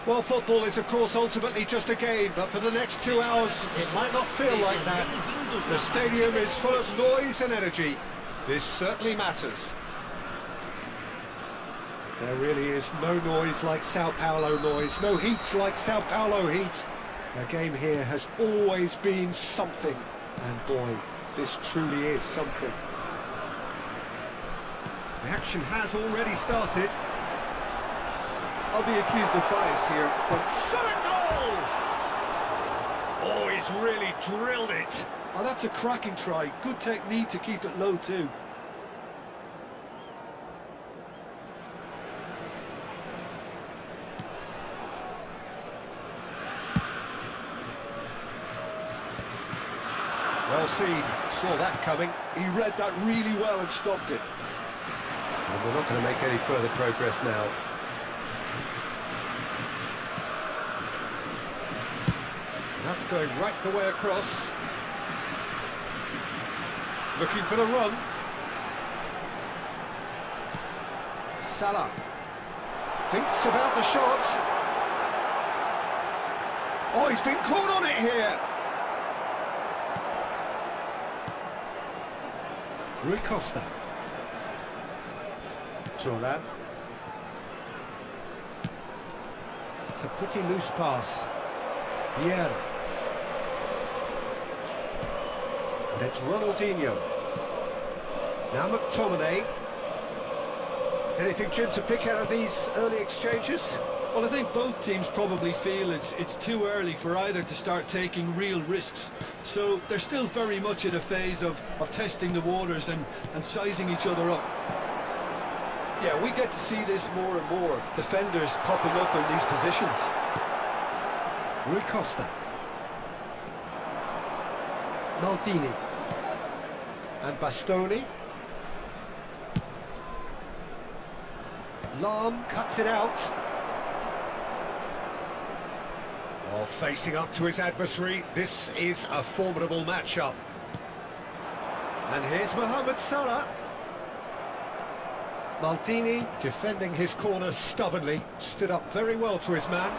Well, football is of course ultimately just a game, but for the next 2 hours it might not feel like that. The stadium is full of noise and energy. This certainly matters. There really is no noise like Sao Paulo noise, no heat like Sao Paulo heat. The game here has always been something, and boy, this truly is something. The action has already started. I'll be accused of bias here, but Shot a goal! Oh, he's really drilled it. oh, that's a cracking try. Good technique to keep it low too. Well seen, saw that coming. He read that really well and stopped it. And we're not going to make any further progress now. That's going right the way across. Looking for the run. Salah thinks about the shot. Oh, he's been caught on it here. Rui Costa. Torran. It's a pretty loose pass. Vieira. And it's Ronaldinho. Now McTominay. Anything, Jim, to pick out of these early exchanges? Well, I think both teams probably feel it's too early for either to start taking real risks. So they're still very much in a phase of testing the waters and sizing each other up. Yeah, we get to see this more and more. Defenders popping up in these positions. Rui Costa. Maldini. And Bastoni. Lam cuts it out. Oh, facing up to his adversary, this is a formidable matchup. And here's Mohamed Salah. Maldini defending his corner stubbornly, stood up very well to his man.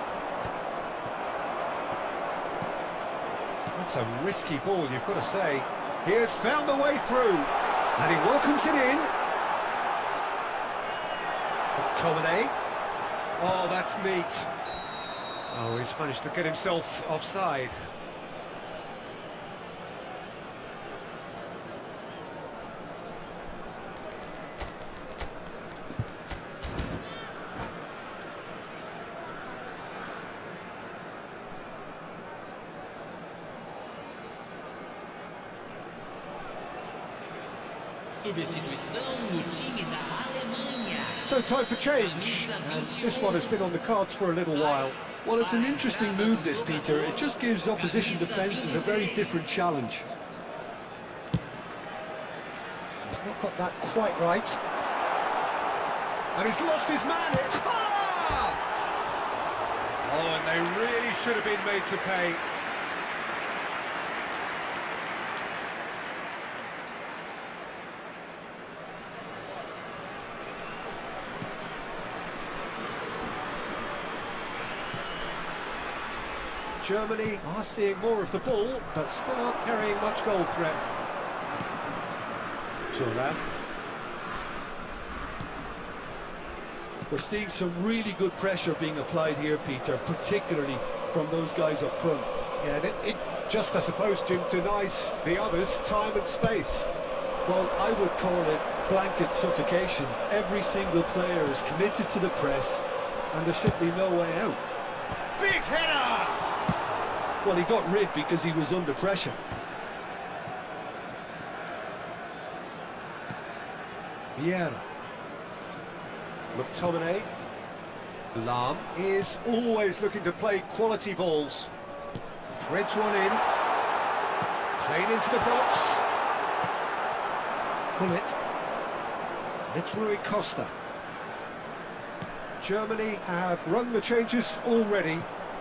That's a risky ball, you've got to say. He has found the way through, and he welcomes it in. McTominay. Oh, that's neat. Oh, he's managed to get himself offside. Substituição no time da Alemanha. So time for change, and this one has been on the cards for a little while. Well, it's an interesting move, this, Peter. It just gives opposition defences a very different challenge. He's not got that quite right. And he's lost his man. Oh, and they really should have been made to pay. Germany are seeing more of the ball, but still aren't carrying much goal threat. Thuram. We're seeing some really good pressure being applied here, Peter, particularly from those guys up front. Yeah, and it just, I suppose, Jim, denies the others time and space. Well, I would call it blanket suffocation. Every single player is committed to the press, and there's simply no way out. Big header! Well, he got rid because he was under pressure. Vieira. McTominay. Lam is always looking to play quality balls. Threads one in. Played into the box. Bullet. It's Rui Costa. Germany have run the changes already.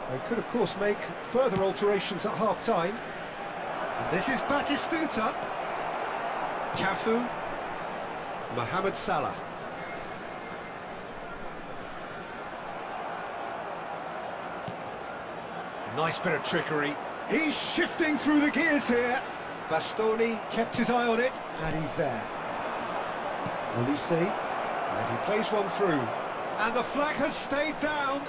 They could, of course, make further alterations at half-time. And this is Batistuta. Cafu. Mohamed Salah. Nice bit of trickery. He's shifting through the gears here. Bastoni kept his eye on it, and he's there. Olise, and he plays one through. And the flag has stayed down.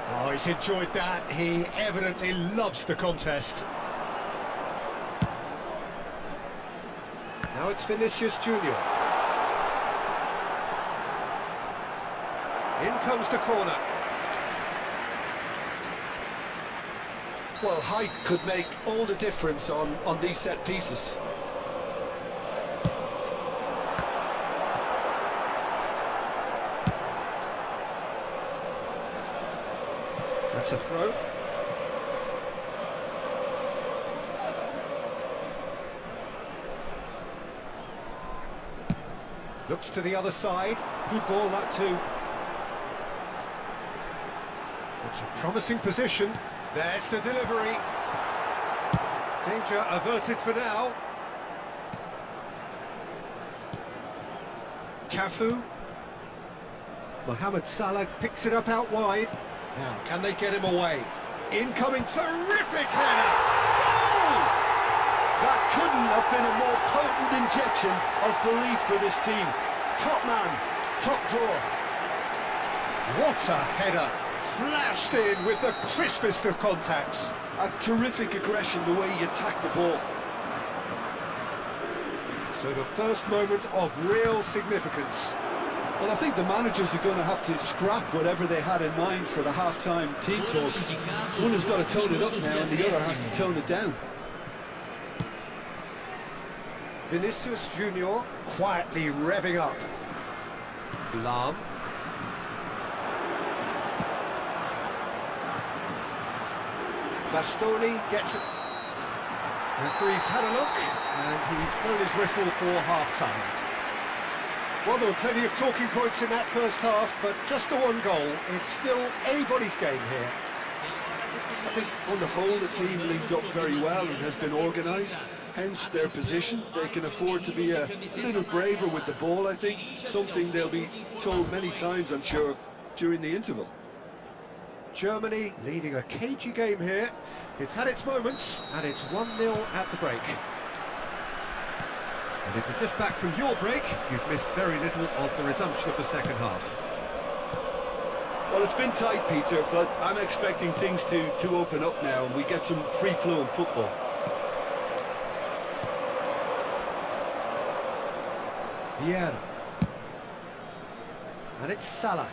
Oh, he's enjoyed that. He evidently loves the contest. Now it's Vinicius Junior. In comes the corner. Well, height could make all the difference on these set pieces. That's a throw. Looks to the other side. Good ball, that too. It's a promising position. There's the delivery. Danger averted for now. Cafu. Mohamed Salah picks it up out wide. Now, can they get him away? Incoming, terrific header! Goal! That couldn't have been a more potent injection of belief for this team. Top man, top draw. What a header! Flashed in with the crispest of contacts. That's terrific aggression, the way he attacked the ball. So the first moment of real significance. Well, I think the managers are going to have to scrap whatever they had in mind for the half-time team talks. One has got to tone it up now and the other has to tone it down. Vinicius Junior quietly revving up. Lam. Bastoni gets it. Referee's had a look and he's blown his whistle for half-time. Well, there were plenty of talking points in that first half, but just the one goal. It's still anybody's game here. I think on the whole the team linked up very well and has been organised, hence their position. They can afford to be a little braver with the ball, I think, something they'll be told many times, I'm sure, during the interval. Germany leading a cagey game here. It's had its moments, and it's 1-0 at the break. And if you're just back from your break, you've missed very little of the resumption of the second half. Well, it's been tight, Peter, but I'm expecting things to open up now and we get some free-flowing football. Vieira. And it's Salah.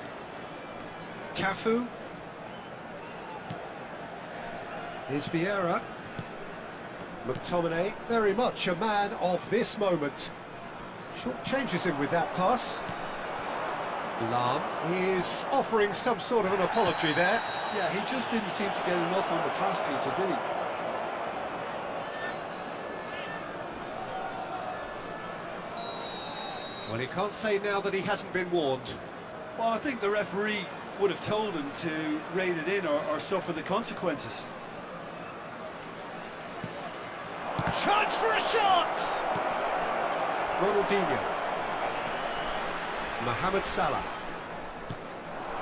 Cafu. Here's Vieira. McTominay, very much a man of this moment. Short changes him with that pass. Lam is offering some sort of an apology there. Yeah, he just didn't seem to get enough on the pass, Peter, did he? Well, he can't say now that he hasn't been warned. Well, I think the referee would have told him to rein it in or suffer the consequences. Chance for a shot! Ronaldinho. Mohamed Salah.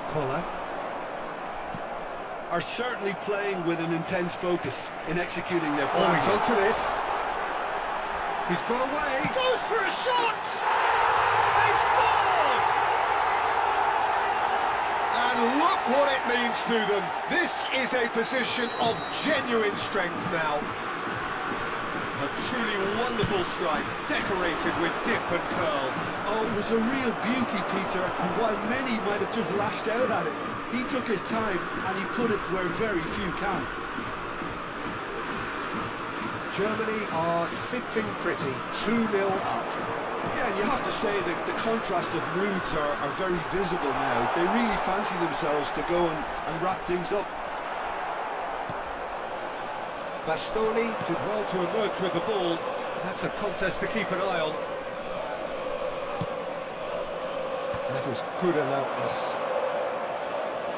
Collar. Are certainly playing with an intense focus in executing their plan. Oh, he's onto this. He's got away. He goes for a shot! They've scored! And look what it means to them. This is a position of genuine strength now. A truly wonderful strike, decorated with dip and curl. Oh, it was a real beauty, Peter, and while many might have just lashed out at it, he took his time and he put it where very few can. Germany are sitting pretty, 2-0 up. Yeah, and you have to say that the contrast of moods are very visible now. They really fancy themselves to go and wrap things up. Bastoni did well to emerge with the ball. That's a contest to keep an eye on. That was good alertness.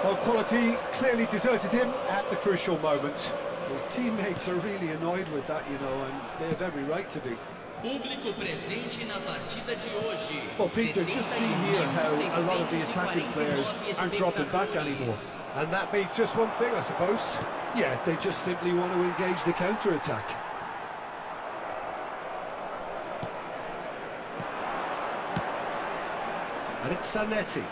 Well, quality clearly deserted him at the crucial moment. His teammates are really annoyed with that, you know, and they have every right to be. Público presente na partida de hoje. Well, Peter, just see here how a lot of the attacking players aren't dropping back anymore. And that means just one thing, I suppose. Yeah, they just simply want to engage the counter-attack. And it's Zanetti.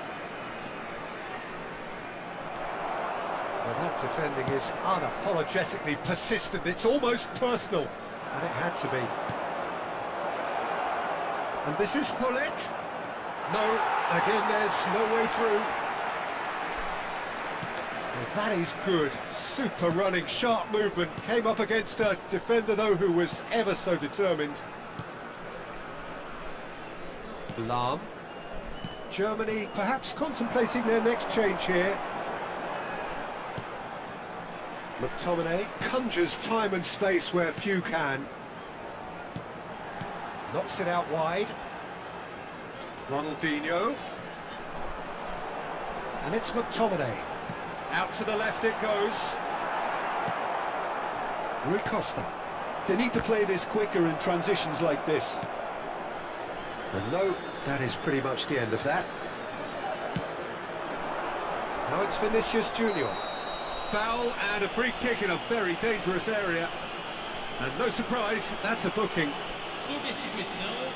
Well, that defending is unapologetically persistent. It's almost personal. And it had to be. And this is Hullet. No, again, there's no way through. Well, that is good. Super running, sharp movement. Came up against a defender, though, who was ever so determined. Lam. Germany perhaps contemplating their next change here. McTominay conjures time and space where few can. Knocks it out wide. Ronaldinho. And it's McTominay. Out to the left it goes. Rui Costa. They need to play this quicker in transitions like this. And no, that is pretty much the end of that. Now it's Vinicius Junior. Foul and a free kick in a very dangerous area. And no surprise, that's a booking. Substituição.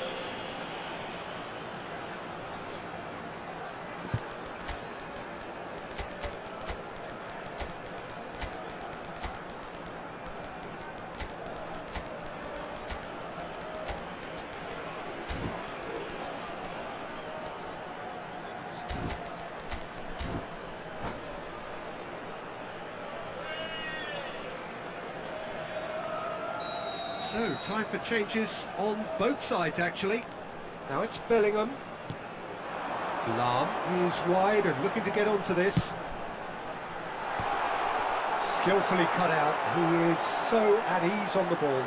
So, time for changes on both sides, actually. Now it's Bellingham. Lam is wide and looking to get onto this. Skillfully cut out. He is so at ease on the ball.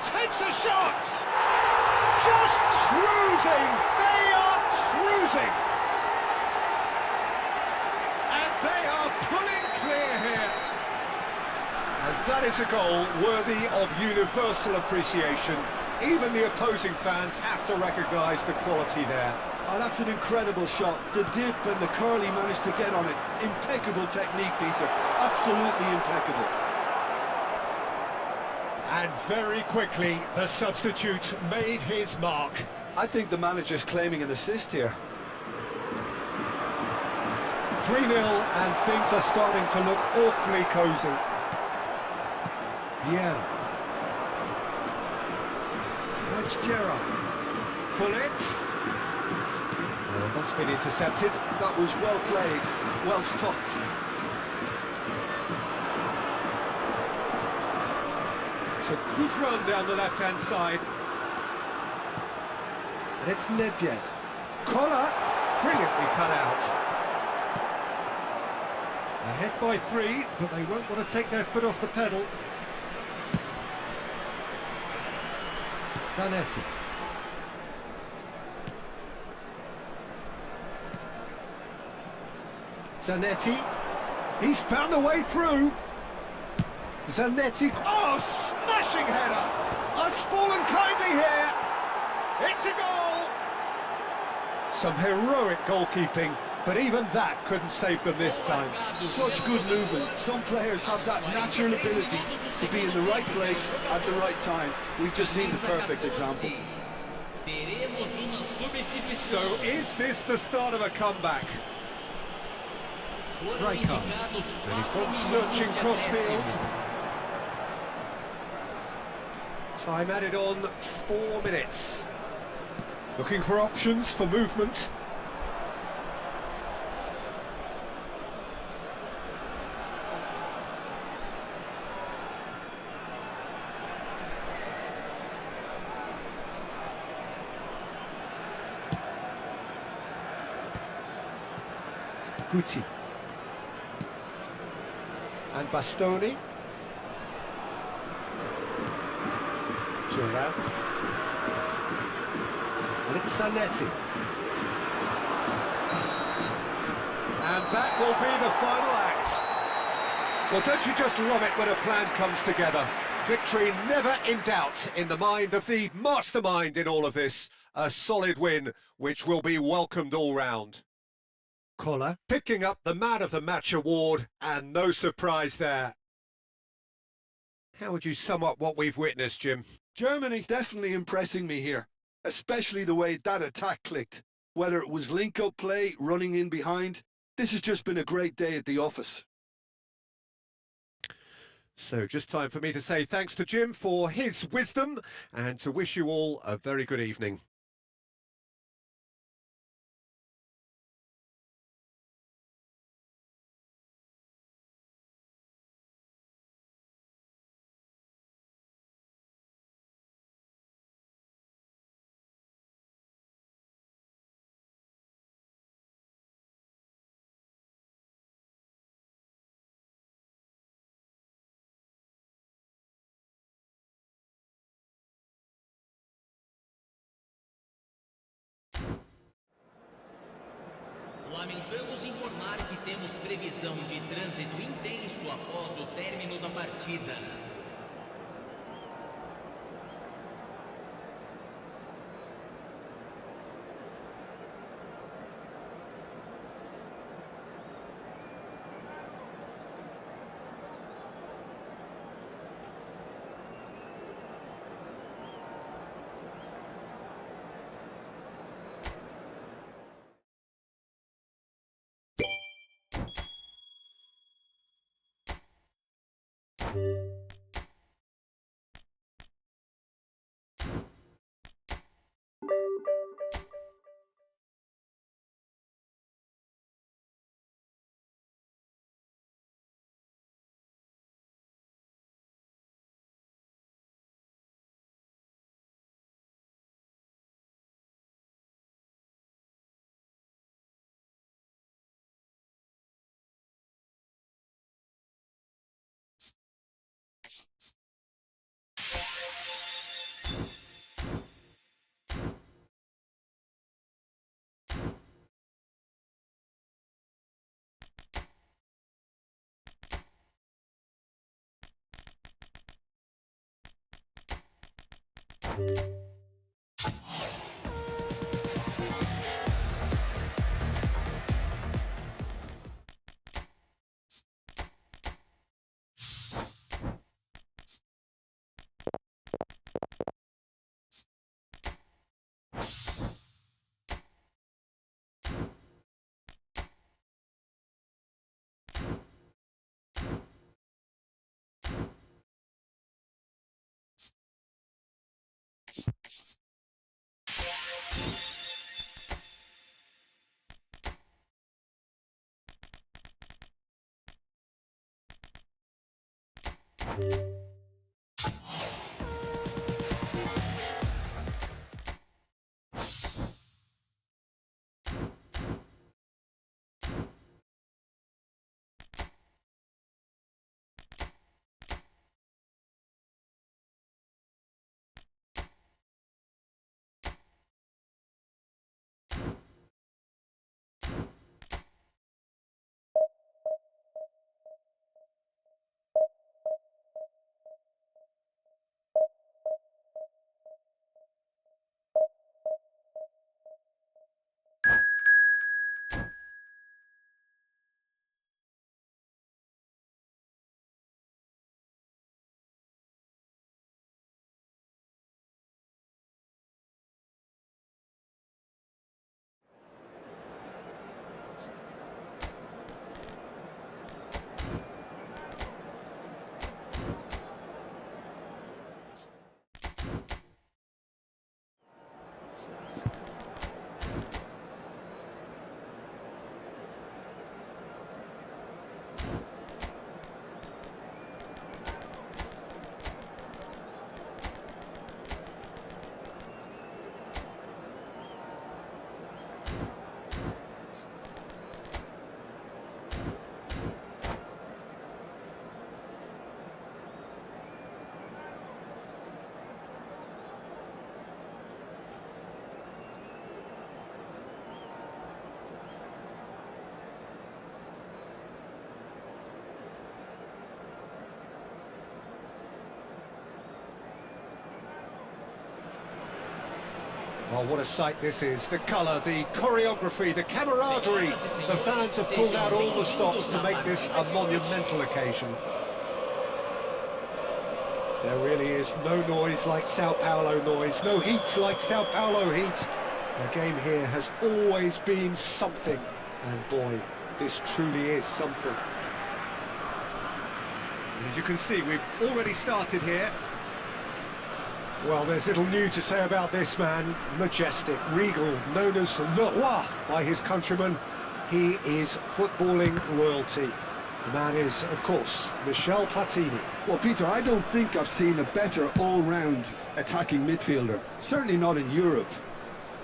Takes a shot! Just cruising! They are cruising! And they are pulling clear here. And that is a goal worthy of universal appreciation. Even the opposing fans have to recognise the quality there. Oh, that's an incredible shot. The dip and the curl he managed to get on it. Impeccable technique, Peter. Absolutely impeccable. And very quickly, the substitute made his mark. I think the manager's claiming an assist here. 3-0 and things are starting to look awfully cosy. Vieira. It's Gerrard. Hullet. Oh, that's been intercepted. That was well played, well stopped. It's a good run down the left-hand side. And it's Nedved. Collar, brilliantly cut out. Ahead by 3, but they won't want to take their foot off the pedal. Zanetti. Zanetti. He's found a way through. Zanetti. Oh, smashing header! Has fallen kindly here. It's a goal! Some heroic goalkeeping, but even that couldn't save them this time. Such good movement. Some players have that natural ability to be in the right place at the right time. We've just seen the perfect example. So is this the start of a comeback? Rijkaard. And he's gone searching crossfield. Time added on 4 minutes. Looking for options for movement. Guti. And Bastoni. Turan. And it's Zanetti. And that will be the final act. Well, don't you just love it when a plan comes together? Victory never in doubt in the mind of the mastermind in all of this. A solid win, which will be welcomed all round. Collar picking up the Man of the Match award, and no surprise there. How would you sum up what we've witnessed, Jim? Germany definitely impressing me here, especially the way that attack clicked. Whether it was link-up play, running in behind, this has just been a great day at the office. So just time for me to say thanks to Jim for his wisdom and to wish you all a very good evening. Lamentamos informar que temos previsão de trânsito intenso após o término da partida. Oh, what a sight this is. The colour, the choreography, the camaraderie. The fans have pulled out all the stops to make this a monumental occasion. There really is no noise like Sao Paulo noise, no heat like Sao Paulo heat. The game here has always been something, and boy, this truly is something. As you can see, we've already started here. Well, there's little new to say about this man. Majestic, regal, known as Le Roi by his countrymen. He is footballing royalty. The man is, of course, Michel Platini. Well, Peter, I don't think I've seen a better all-round attacking midfielder. Certainly not in Europe.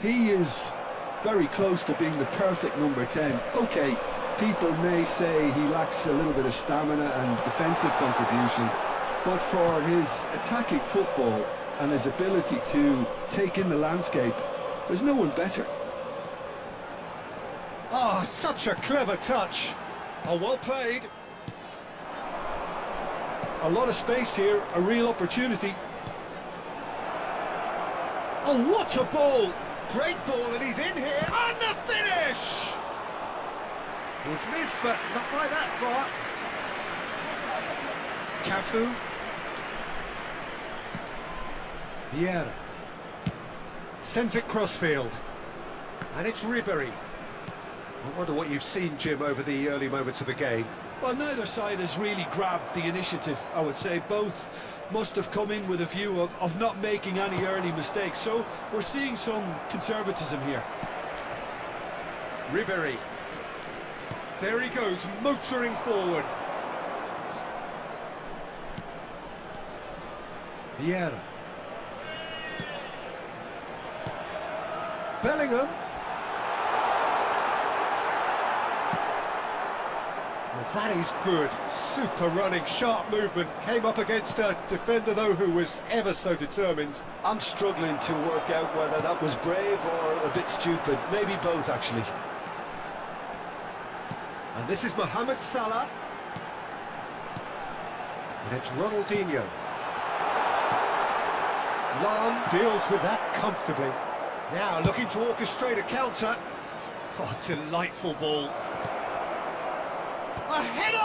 He is very close to being the perfect number 10. OK, people may say he lacks a little bit of stamina and defensive contribution, but for his attacking football and his ability to take in the landscape, there's no one better. Oh, such a clever touch. Oh, well played. A lot of space here, a real opportunity. Oh, what a ball! Great ball, and he's in here, and the finish! He's missed, but not by that far. Cafu. Vieira. Sends it crossfield. And it's Ribery. I wonder what you've seen, Jim, over the early moments of the game. Well, neither side has really grabbed the initiative, I would say. Both must have come in with a view of not making any early mistakes. So we're seeing some conservatism here. Ribery. There he goes, motoring forward. Vieira. Bellingham. Well, that is good. Super running, sharp movement. Came up against a defender, though, who was ever so determined. I'm struggling to work out whether that was brave or a bit stupid. Maybe both, actually. And this is Mohamed Salah. And it's Ronaldinho. Lam deals with that comfortably. Now looking to orchestrate a counter. Oh, delightful ball. A header!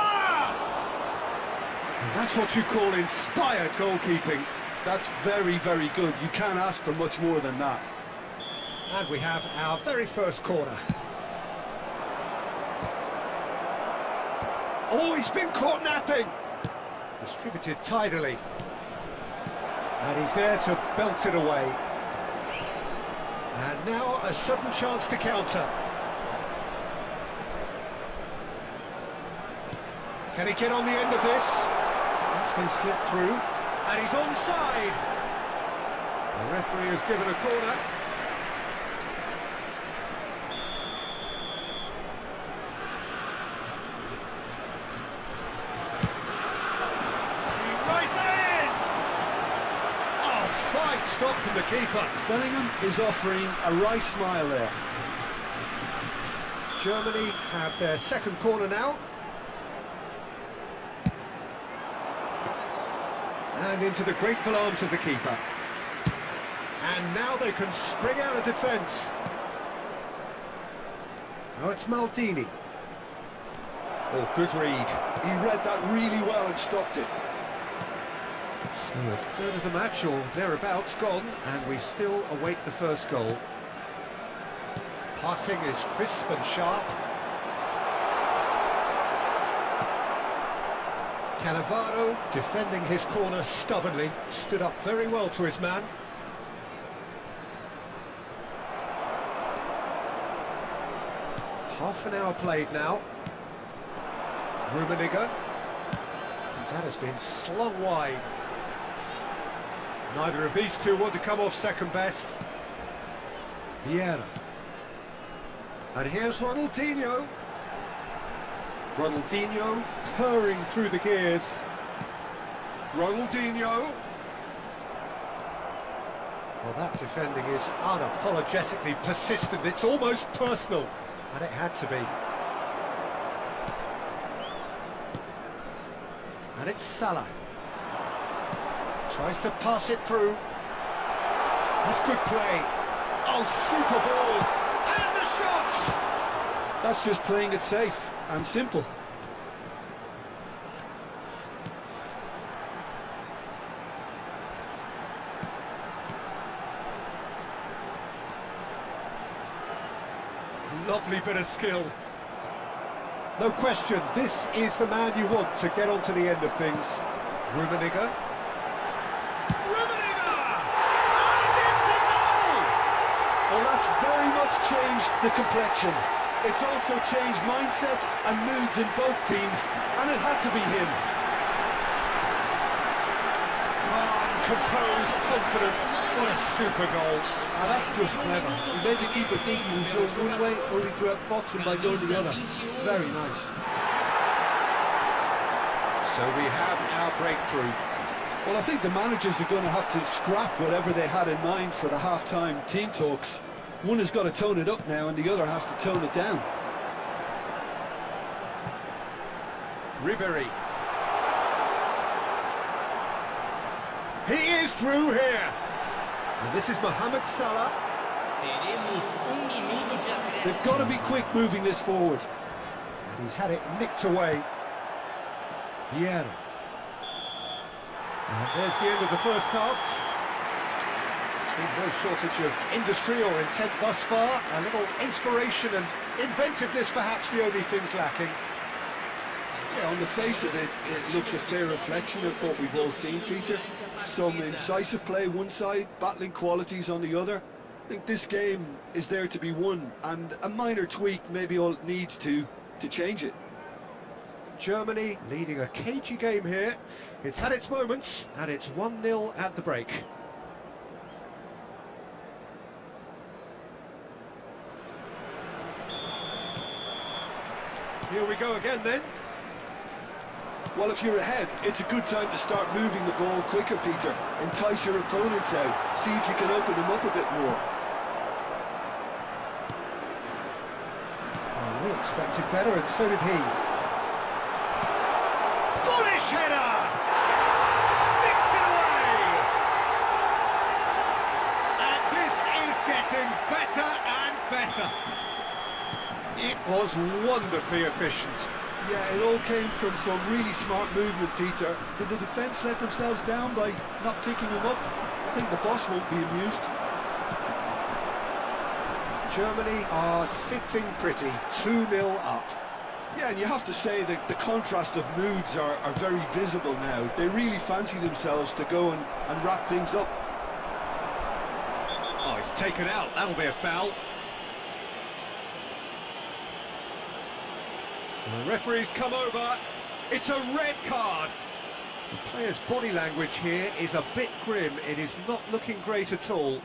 And that's what you call inspired goalkeeping. That's very, very good. You can't ask for much more than that. And we have our very first corner. Oh, he's been caught napping. Distributed tidily. And he's there to belt it away. And now a sudden chance to counter. Can he get on the end of this? He's been slipped through, and he's onside. The referee has given a corner. He rises! Oh, fine stop from the keeper. Bellingham is offering a right smile there. Germany have their second corner now. And into the grateful arms of the keeper. And now they can spring out of defence. Now it's Maldini. Oh, good read. He read that really well and stopped it. So a third of the match, or thereabouts, gone, and we still await the first goal. Passing is crisp and sharp. Cannavaro, defending his corner stubbornly, stood up very well to his man. Half an hour played now. Rummenigge. That has been slung wide. Neither of these two want to come off second best. Vieira. And here's Ronaldinho. Ronaldinho purring through the gears. Ronaldinho. Well, that defending is unapologetically persistent. It's almost personal, and it had to be. And it's Salah. Tries to pass it through. That's good play. Oh, super ball. And the shots! That's just playing it safe and simple. Lovely bit of skill. No question, this is the man you want to get onto the end of things. Rummenigge. Rummenigge! And it's a goal! Well, that's very much changed the complexion. It's also changed mindsets and moods in both teams, and it had to be him. Calm, composed, confident. What a super goal. Now that's just clever. He made the keeper think he was going one way, only to outfox him by going the other. Very nice. So we have our breakthrough. Well, I think the managers are going to have to scrap whatever they had in mind for the half-time team talks. One has got to tone it up now, and the other has to tone it down. Ribéry. He is through here. And this is Mohamed Salah. They've got to be quick moving this forward. And he's had it nicked away. Vieira. And there's the end of the first half. There's been no shortage of industry or intent thus far. A little inspiration and inventiveness, perhaps the only things lacking. Yeah, on the face of it, it looks a fair reflection of what we've all seen, Peter. Some incisive play one side, battling qualities on the other. I think this game is there to be won, and a minor tweak maybe all it needs to change it. Germany leading a cagey game here. It's had its moments, and it's 1-0 at the break. Here we go again then. Well, if you're ahead, it's a good time to start moving the ball quicker, Peter. Entice your opponents out. See if you can open them up a bit more. Oh, we expected better, and so did he. Bullish header! Sticks it away! And this is getting better and better. It was wonderfully efficient. Yeah, it all came from some really smart movement, Peter. Did the defence let themselves down by not picking him up? I think the boss won't be amused. Germany are sitting pretty, 2-0 up. Yeah, and you have to say that the contrast of moods are very visible now. They really fancy themselves to go and wrap things up. Oh, it's taken out. That'll be a foul. The referee's come over. It's a red card. The player's body language here is a bit grim. It is not looking great at all.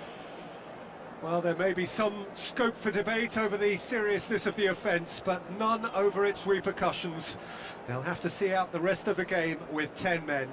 Well, there may be some scope for debate over the seriousness of the offence, but none over its repercussions. They'll have to see out the rest of the game with 10 men.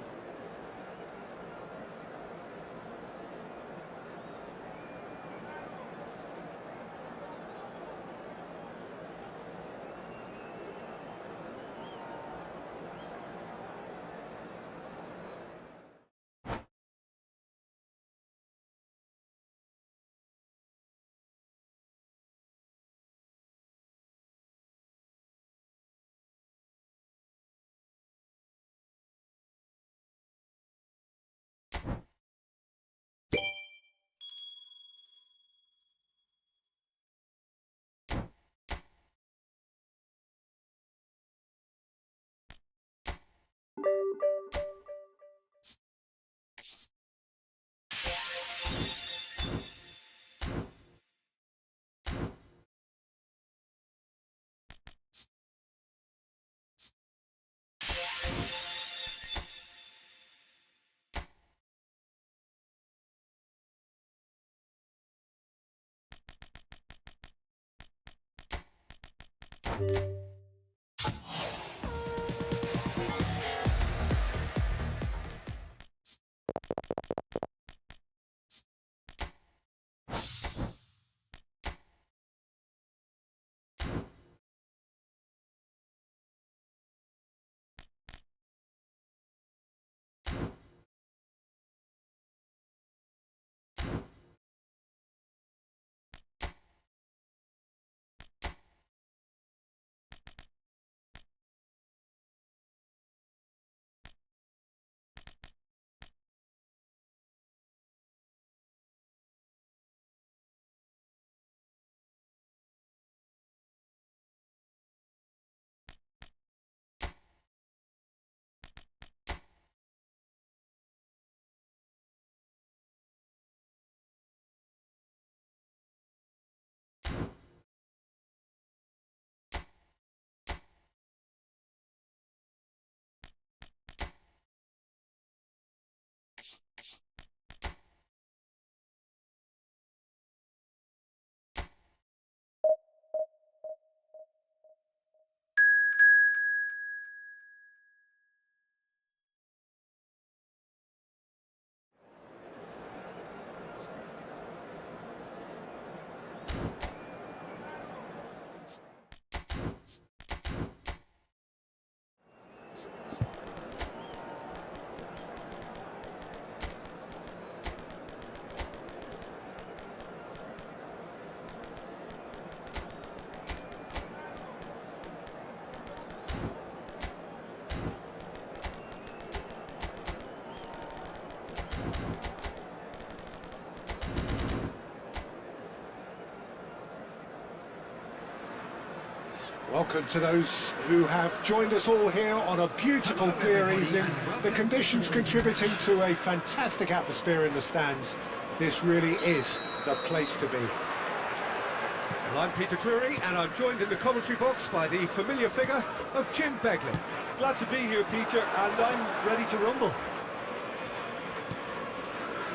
Welcome to those who have joined us all here on a beautiful, clear evening. The conditions contributing to a fantastic atmosphere in the stands. This really is the place to be. Well, I'm Peter Drury, and I'm joined in the commentary box by the familiar figure of Jim Beglin. Glad to be here, Peter, and I'm ready to rumble.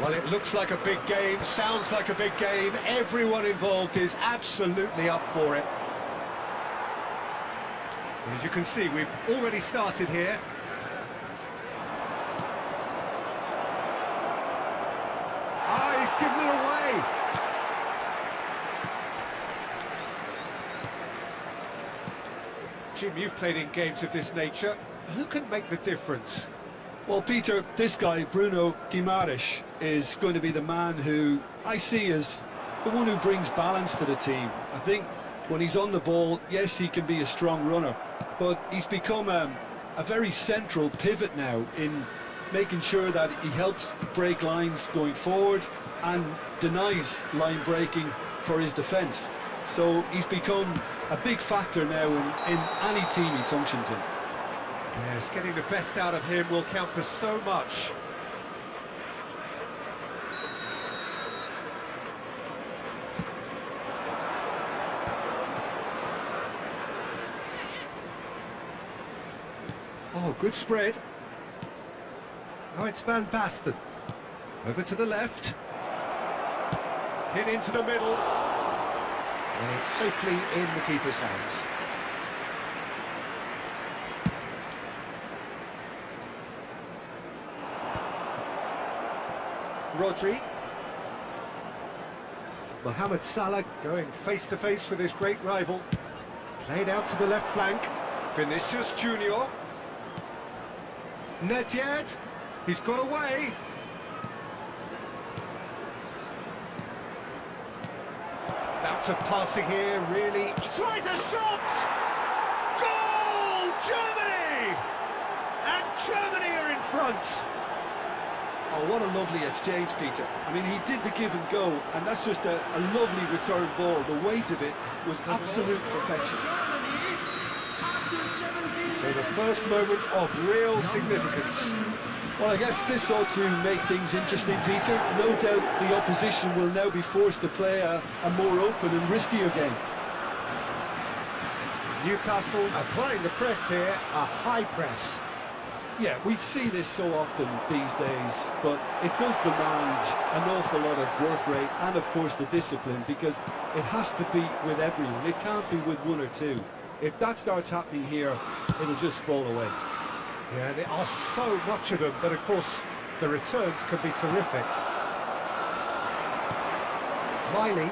Well, it looks like a big game, sounds like a big game. Everyone involved is absolutely up for it. As you can see, we've already started here. Ah, he's given it away. Jim, you've played in games of this nature. Who can make the difference? Well, Peter, this guy, Bruno Guimaraes, is going to be the man who I see as the one who brings balance to the team. I think when he's on the ball, yes, he can be a strong runner, but he's become a very central pivot now in making sure that he helps break lines going forward and denies line breaking for his defence. So he's become a big factor now in any team he functions in. Yes, getting the best out of him will count for so much. Oh, good spread. Oh, it's Van Basten. Over to the left. Hit into the middle. And it's safely in the keeper's hands. Rodri. Mohamed Salah going face-to-face with his great rival. Played out to the left flank. Vinicius Junior. Nedved. He's got away. Bout of passing here, really. He tries a shot! Goal! Germany! And Germany are in front. Oh, what a lovely exchange, Peter. I mean, he did the give and go, and that's just a lovely return ball. The weight of it was absolute perfection. So the first moment of real significance. Well, I guess this ought to make things interesting, Peter. No doubt the opposition will now be forced to play a more open and riskier game. Newcastle applying the press here, a high press. Yeah, we see this so often these days, but it does demand an awful lot of work rate and, of course, the discipline, because it has to be with everyone. It can't be with one or two. If that starts happening here, it'll just fall away. Yeah, there are so much of them, but of course the returns can be terrific. Miley.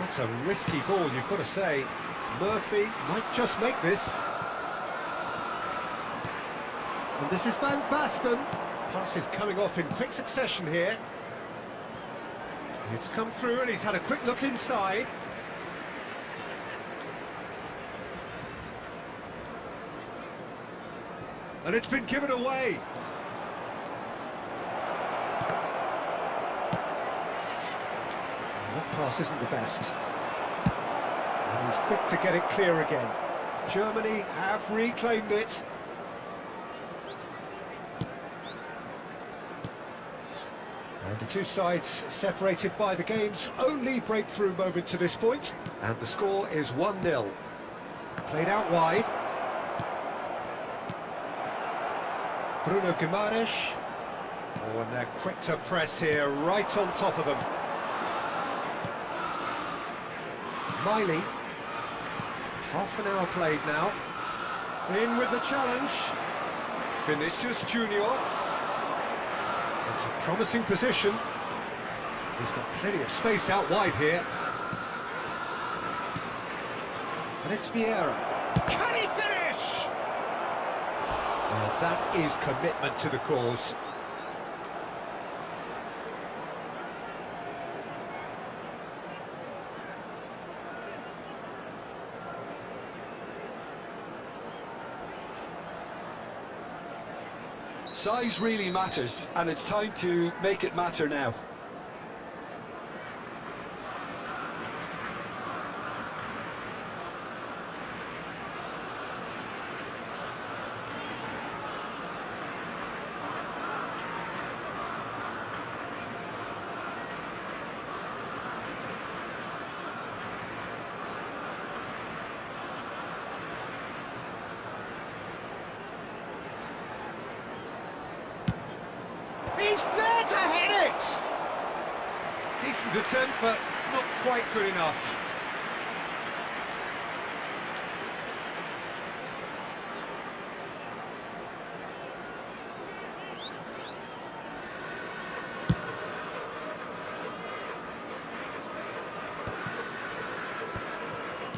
That's a risky ball, you've got to say. Murphy might just make this. And this is Van Basten. Pass is coming off in quick succession here. It's come through and he's had a quick look inside. And it's been given away. That pass isn't the best. And he's quick to get it clear again. Germany have reclaimed it. And the two sides separated by the game's only breakthrough moment to this point. And the score is 1-0. Played out wide. Bruno Guimaraes. Oh, and they're quick to press here, right on top of them. Miley. Half an hour played now. In with the challenge. Vinicius Junior. It's a promising position. He's got plenty of space out wide here. And it's Vieira. Can he finish? Well, that is commitment to the cause. Size really matters, and it's time to make it matter now. He's there to hit it! Decent attempt, but not quite good enough.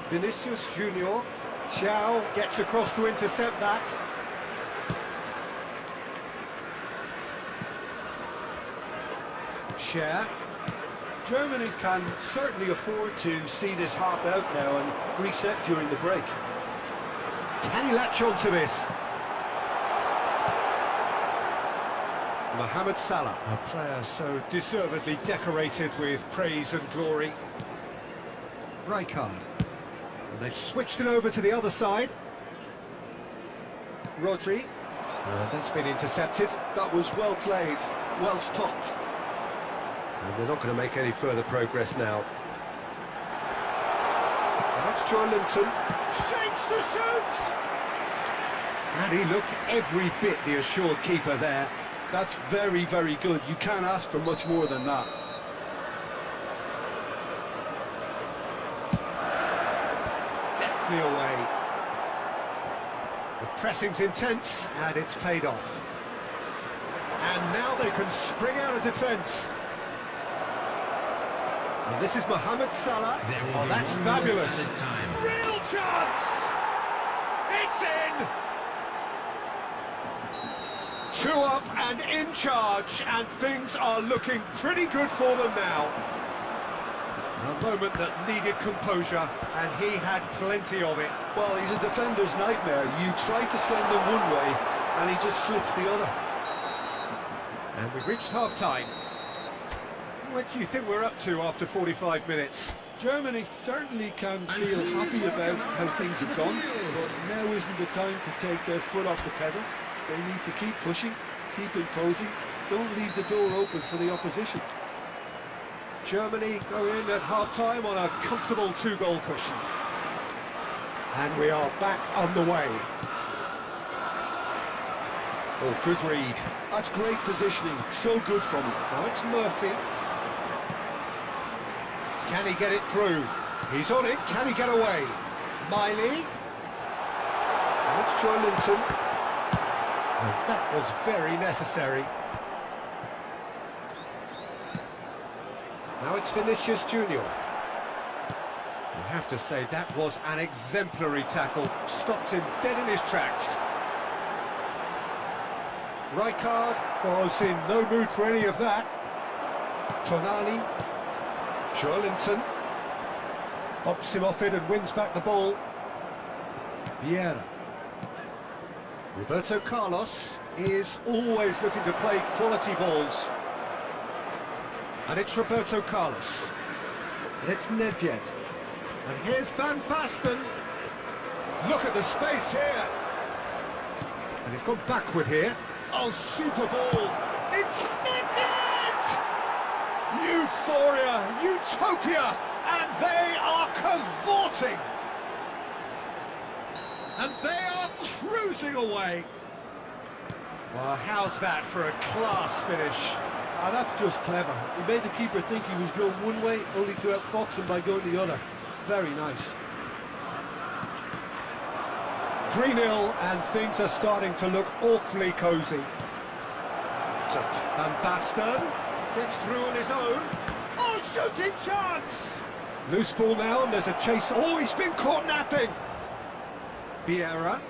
Vinicius Junior. Chow gets across to intercept that. Share. Germany can certainly afford to see this half out now and reset during the break. Can he latch on to this? Mohamed Salah, a player so deservedly decorated with praise and glory. Rijkaard. And they've switched it over to the other side. Rodri. That's been intercepted. That was well played, well stopped. And they're not going to make any further progress now. That's Joe Linton. Shapes to shoot! And he looked every bit the assured keeper there. That's very, very good. You can't ask for much more than that. Deftly away. The pressing's intense, and it's paid off. And now they can spring out of defence. And this is Mohamed Salah. Oh, that's fabulous. Real chance! It's in! 2 up and in charge, and things are looking pretty good for them now. A moment that needed composure, and he had plenty of it. Well, he's a defender's nightmare. You try to send him one way, and he just slips the other. And we've reached half-time. What do you think we're up to after 45 minutes? Germany certainly can feel happy about how things have gone, but now isn't the time to take their foot off the pedal. They need to keep pushing, keep imposing, don't leave the door open for the opposition. Germany go in at half-time on a comfortable 2-goal cushion. And we are back on the way. Oh, good read. That's great positioning, so good from him. Now it's Murphy. Can he get it through? He's on it, can he get away? Miley. And it's Joelinton. And that was very necessary. Now it's Vinicius Junior. You have to say that was an exemplary tackle. Stopped him dead in his tracks. Rijkaard was in no mood for any of that. Tonali. Joelinton. Bops him off it and wins back the ball. Vieira. Roberto Carlos is always looking to play quality balls. And it's Roberto Carlos. And it's Nedved. And here's Van Basten. Look at the space here. And he's gone backward here. Oh, super ball. It's Nedved! Euphoria, utopia, and they are cavorting. And they are cruising away. Well, how's that for a class finish? Ah, that's just clever. He made the keeper think he was going one way, only to outfox him by going the other. Very nice. 3-0, and things are starting to look awfully cosy. Van Basten gets through on his own. Oh, shooting chance! Loose ball now, and there's a chase. Oh, he's been caught napping. Vieira.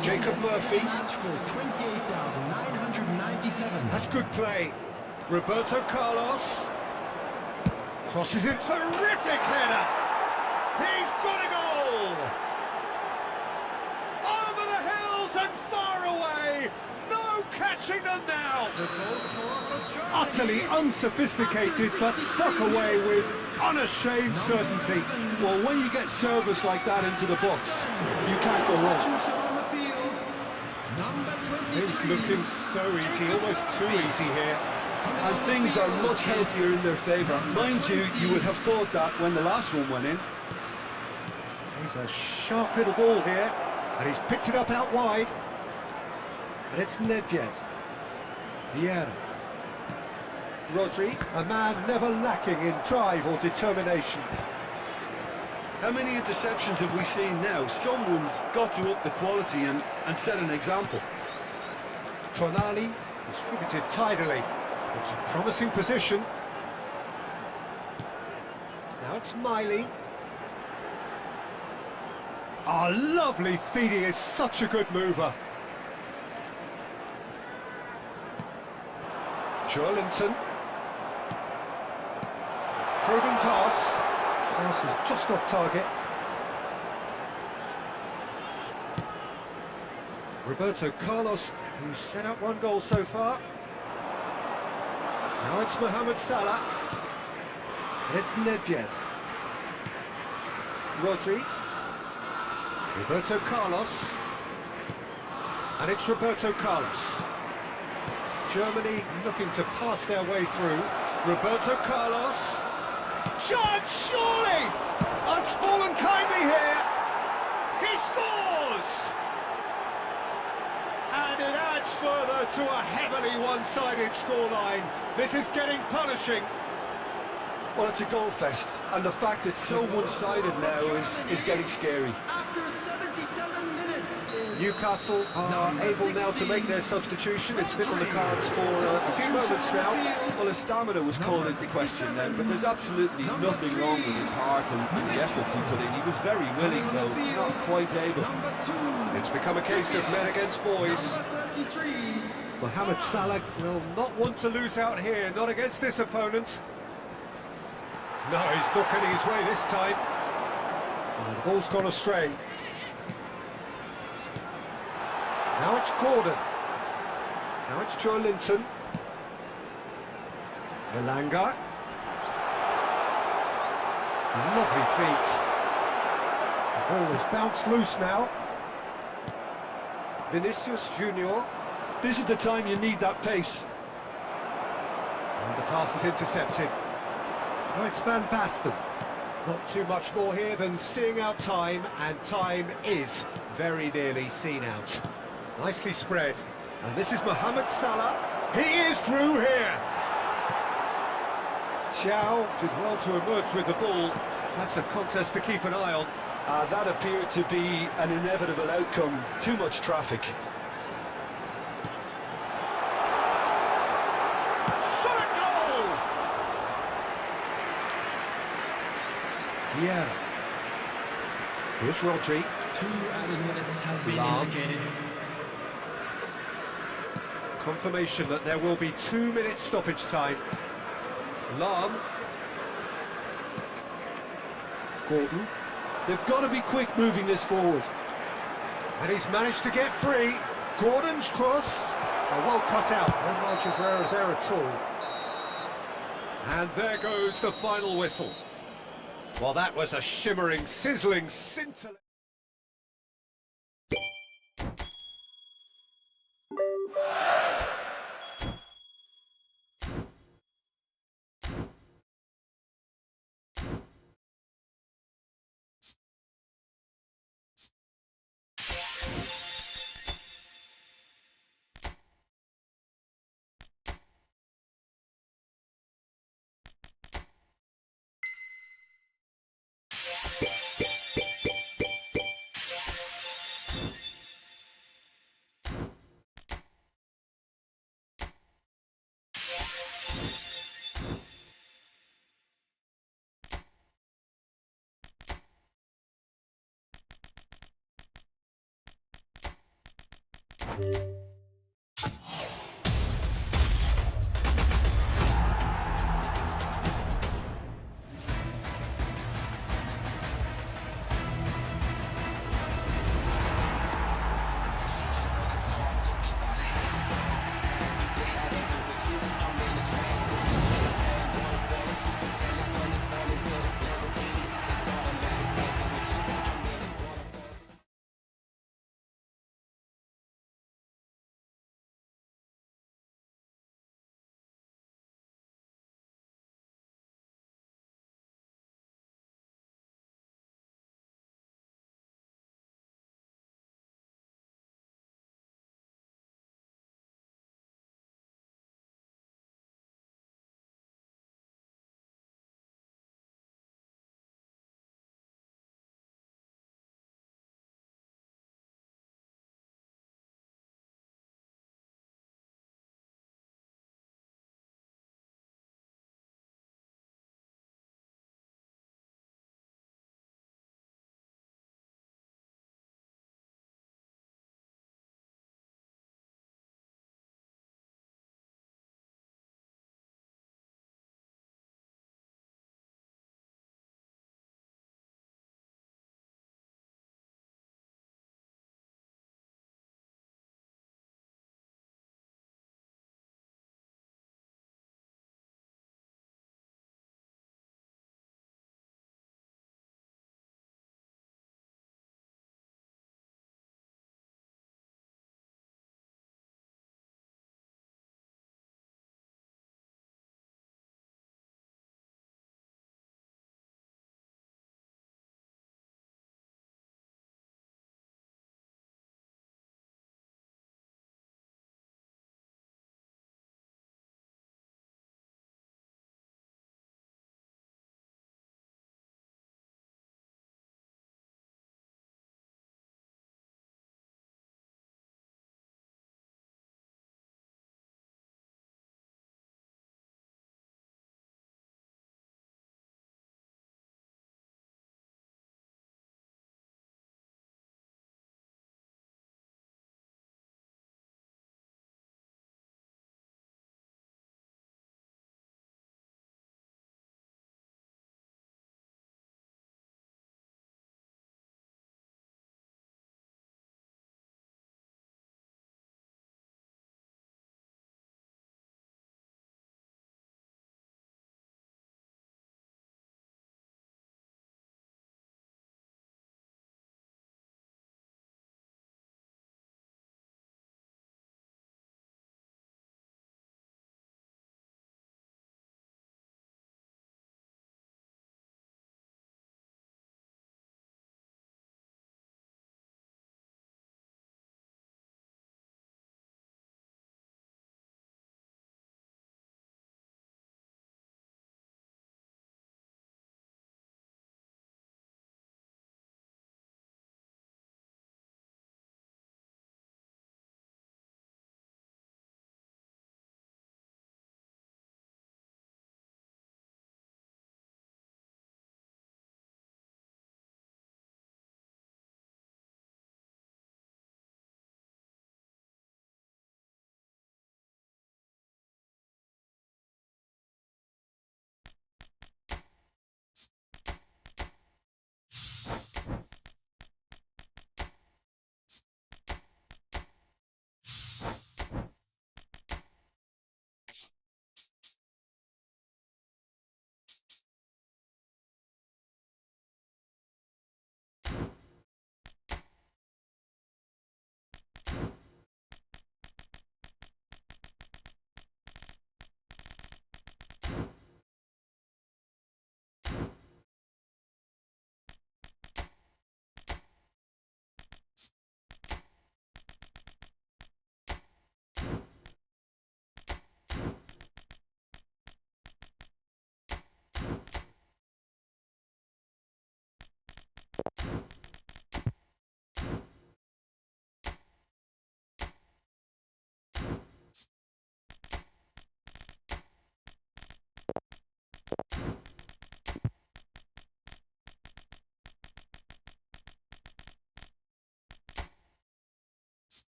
Jacob Murphy. That's good play. Roberto Carlos. Crosses it. Terrific header. He's got a goal. Over the hills and far away. No catching them now. Utterly unsophisticated, but stuck away with unashamed certainty. Well, when you get service like that into the box, you can't go wrong. Things looking so easy, almost too easy here. And things are much healthier in their favour. Mind you, you would have thought that when the last one went in. He's a sharp little ball here, and he's picked it up out wide. And it's Nedved. Vieira. Rodri, a man never lacking in drive or determination. How many interceptions have we seen now? Someone's got to up the quality and set an example. Tonali, distributed tidily. It's a promising position. Now it's Miley. Oh, lovely feed. He is such a good mover. Joelinton. Probing pass. Pass is just off target. Roberto Carlos, who's set up 1 goal so far. Now it's Mohamed Salah. And it's Nedved. Rodri. Roberto Carlos. And it's Roberto Carlos. Germany looking to pass their way through. Roberto Carlos. chance, surely! That's fallen kindly here. He scores! And it adds further to a heavily one-sided scoreline. This is getting punishing. Well, it's a goal fest, and the fact it's so one-sided now is getting scary. After 77 minutes. Newcastle are able now to make their substitution. It's been on the cards for a few moments now. Well, his stamina was called into question then, but there's absolutely nothing wrong with his heart and the efforts he put in. He was very willing, though, not quite able. It's become a case of men against boys. Number 33. Mohamed Salah will not want to lose out here, not against this opponent. No, he's not getting his way this time. And the ball's gone astray. Now it's Gordon. Now it's Joe Linton. Elanga. Lovely feet. The ball is bounced loose now. Vinicius Junior. This is the time you need that pace. And the pass is intercepted. Oh, it's Van Basten. Not too much more here than seeing out time, and time is very nearly seen out. Nicely spread. And this is Mohamed Salah. He is through here. Chow did well to emerge with the ball. That's a contest to keep an eye on. That appeared to be an inevitable outcome. Too much traffic. Shot at goal! Yeah. Here's Rodri. 2 added minutes has been Lam. indicated. Confirmation that there will be 2 minutes stoppage time. Lam. Gordon. They've got to be quick moving this forward. And he's managed to get free. Gordon's cross. Well cut out. No margin for error there at all. And there goes the final whistle. Well, that was a shimmering, sizzling, scintillating...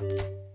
it.